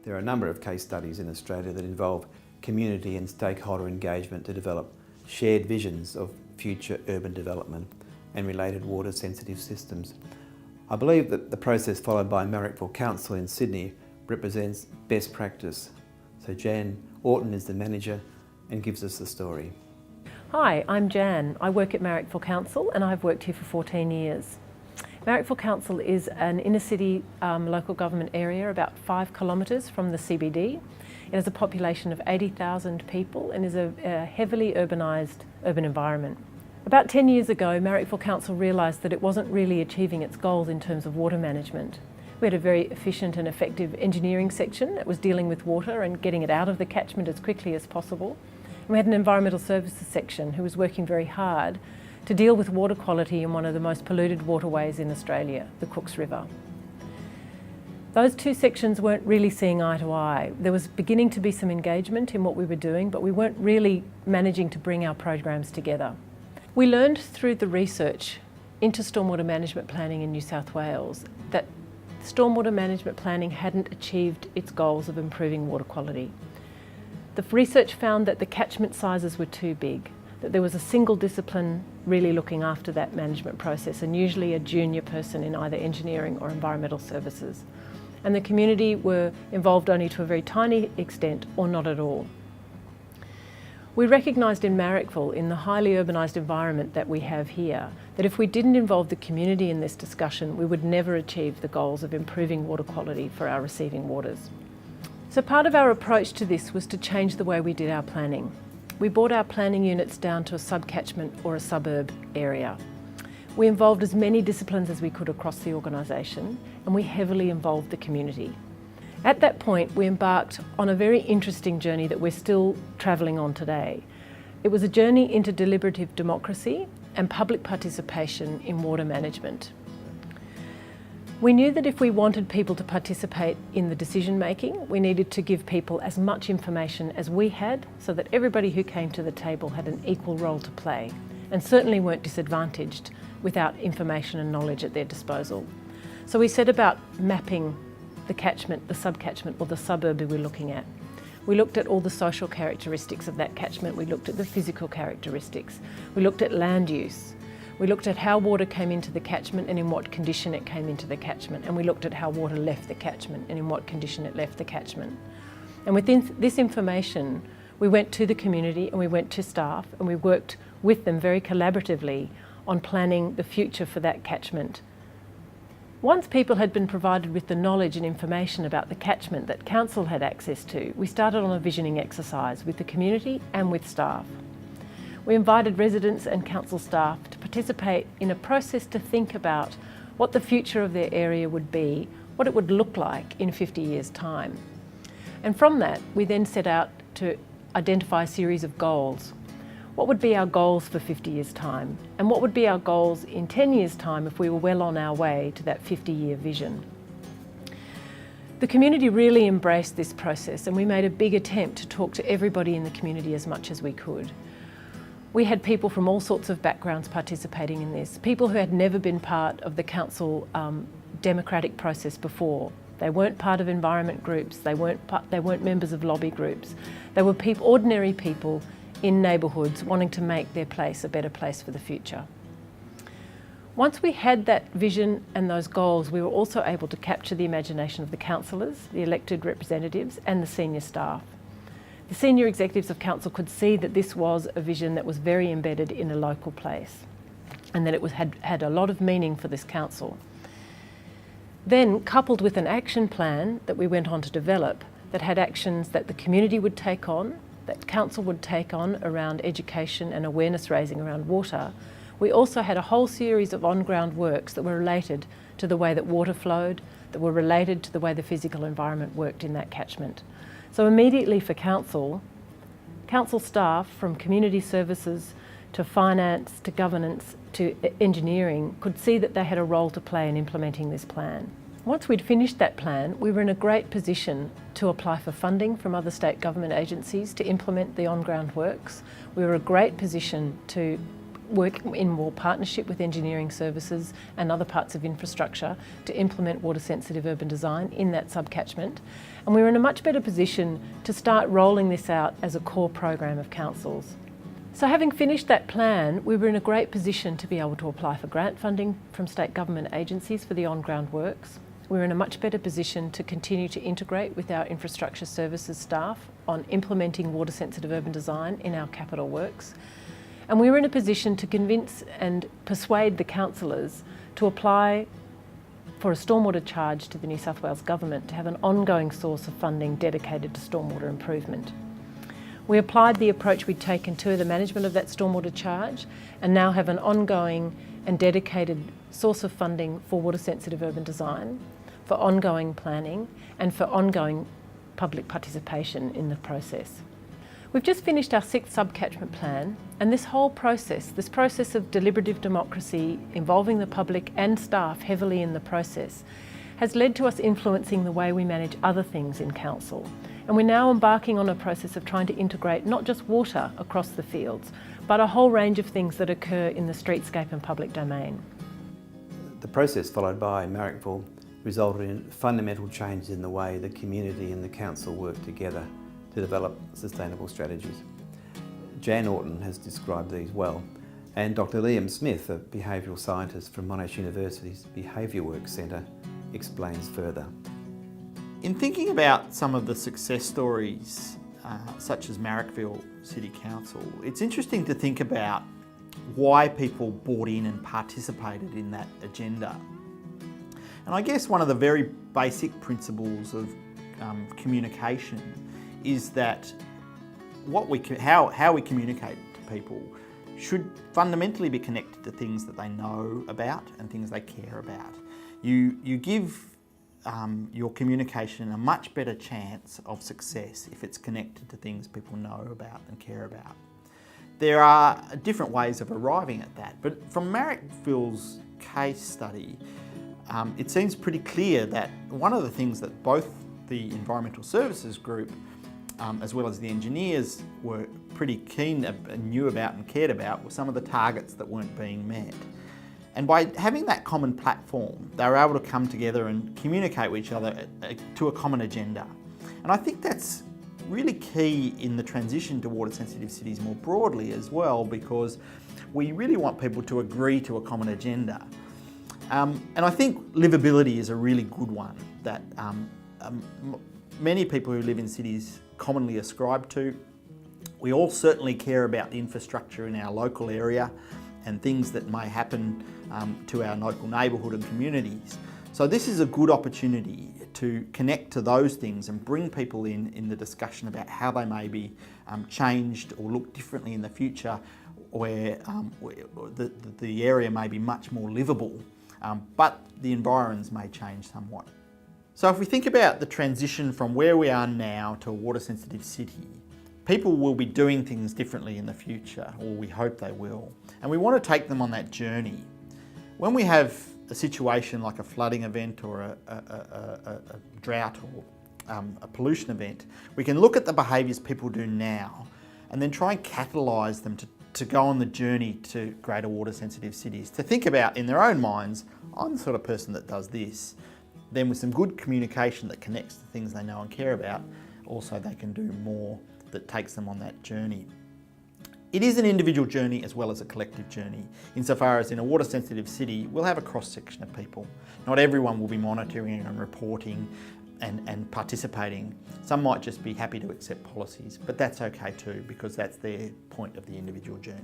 There are a number of case studies in Australia that involve community and stakeholder engagement to develop shared visions of future urban development and related water-sensitive systems. I believe that the process followed by Marrickville Council in Sydney represents best practice. So Jan Orton is the manager and gives us the story. Hi, I'm Jan. I work at Marrickville Council and I've worked here for 14 years. Marrickville Council is an inner city local government area about 5 kilometres from the CBD. It has a population of 80,000 people and is a heavily urbanised urban environment. About 10 years ago, Marrickville Council realised that it wasn't really achieving its goals in terms of water management. We had a very efficient and effective engineering section that was dealing with water and getting it out of the catchment as quickly as possible. And we had an environmental services section who was working very hard to deal with water quality in one of the most polluted waterways in Australia, the Cooks River. Those two sections weren't really seeing eye to eye. There was beginning to be some engagement in what we were doing, but we weren't really managing to bring our programs together. We learned through the research into stormwater management planning in New South Wales that stormwater management planning hadn't achieved its goals of improving water quality. The research found that the catchment sizes were too big, that there was a single discipline really looking after that management process, and usually a junior person in either engineering or environmental services. And the community were involved only to a very tiny extent or not at all. We recognised in Marrickville, in the highly urbanised environment that we have here, that if we didn't involve the community in this discussion, we would never achieve the goals of improving water quality for our receiving waters. So part of our approach to this was to change the way we did our planning. We brought our planning units down to a sub-catchment or a suburb area. We involved as many disciplines as we could across the organisation, and we heavily involved the community. At that point, we embarked on a very interesting journey that we're still travelling on today. It was a journey into deliberative democracy and public participation in water management. We knew that if we wanted people to participate in the decision making, we needed to give people as much information as we had so that everybody who came to the table had an equal role to play and certainly weren't disadvantaged without information and knowledge at their disposal. So we set about mapping the catchment, the sub-catchment or the suburb we were looking at. We looked at all the social characteristics of that catchment, we looked at the physical characteristics, we looked at land use, we looked at how water came into the catchment and in what condition it came into the catchment, and we looked at how water left the catchment and in what condition it left the catchment. And within this information, we went to the community and we went to staff and we worked with them very collaboratively on planning the future for that catchment. Once people had been provided with the knowledge and information about the catchment that Council had access to, we started on a visioning exercise with the community and with staff. We invited residents and Council staff to participate in a process to think about what the future of their area would be, what it would look like in 50 years' time. And from that, we then set out to identify a series of goals. What would be our goals for 50 years' time? And what would be our goals in 10 years' time if we were well on our way to that 50-year vision? The community really embraced this process and we made a big attempt to talk to everybody in the community as much as we could. We had people from all sorts of backgrounds participating in this, people who had never been part of the council democratic process before. They weren't part of environment groups, they weren't members of lobby groups. They were ordinary people in neighbourhoods wanting to make their place a better place for the future. Once we had that vision and those goals, we were also able to capture the imagination of the councillors, the elected representatives and the senior staff. The senior executives of council could see that this was a vision that was very embedded in a local place and that it had a lot of meaning for this council. Then, coupled with an action plan that we went on to develop that had actions that the community would take on, that council would take on around education and awareness raising around water, we also had a whole series of on-ground works that were related to the way that water flowed, that were related to the way the physical environment worked in that catchment. So immediately for council staff from community services to finance to governance to engineering could see that they had a role to play in implementing this plan. Once we'd finished that plan, we were in a great position to apply for funding from other state government agencies to implement the on-ground works. We were in a great position to work in more partnership with engineering services and other parts of infrastructure to implement water sensitive urban design in that subcatchment. And we were in a much better position to start rolling this out as a core program of councils. So having finished that plan, we were in a great position to be able to apply for grant funding from state government agencies for the on-ground works. We were in a much better position to continue to integrate with our infrastructure services staff on implementing water sensitive urban design in our capital works. And we were in a position to convince and persuade the councillors to apply for a stormwater charge to the New South Wales Government to have an ongoing source of funding dedicated to stormwater improvement. We applied the approach we'd taken to the management of that stormwater charge and now have an ongoing and dedicated source of funding for water sensitive urban design, for ongoing planning and for ongoing public participation in the process. We've just finished our 6th subcatchment plan, and this whole process, this process of deliberative democracy involving the public and staff heavily in the process, has led to us influencing the way we manage other things in council. And we're now embarking on a process of trying to integrate not just water across the fields, but a whole range of things that occur in the streetscape and public domain. The process followed by Marrickville resulted in fundamental changes in the way the community and the council work together to develop sustainable strategies. Jan Orton has described these well, and Dr. Liam Smith, a behavioural scientist from Monash University's Behaviour Works Centre, explains further. In thinking about some of the success stories, such as Marrickville City Council, it's interesting to think about why people bought in and participated in that agenda. And I guess one of the very basic principles of communication is that how we communicate to people should fundamentally be connected to things that they know about and things they care about. You give your communication a much better chance of success if it's connected to things people know about and care about. There are different ways of arriving at that, but from Marrickville's case study, it seems pretty clear that one of the things that both the Environmental Services Group as well as the engineers were pretty keen and knew about and cared about were some of the targets that weren't being met. And by having that common platform, they were able to come together and communicate with each other to a common agenda. And I think that's really key in the transition to water sensitive cities more broadly as well, because we really want people to agree to a common agenda. And I think livability is a really good one that many people who live in cities commonly ascribe to. We all certainly care about the infrastructure in our local area and things that may happen to our local neighbourhood and communities. So this is a good opportunity to connect to those things and bring people in the discussion about how they may be changed or look differently in the future, where the area may be much more livable, but the environs may change somewhat. So if we think about the transition from where we are now to a water sensitive city, people will be doing things differently in the future, or we hope they will. And we want to take them on that journey. When we have a situation like a flooding event or a drought or a pollution event, we can look at the behaviours people do now and then try and catalyse them to go on the journey to greater water sensitive cities, to think about in their own minds, I'm the sort of person that does this. Then with some good communication that connects to things they know and care about, also they can do more that takes them on that journey. It is an individual journey as well as a collective journey, insofar as in a water sensitive city, we'll have a cross section of people. Not everyone will be monitoring and reporting and participating. Some might just be happy to accept policies, but that's okay too, because that's their point of the individual journey.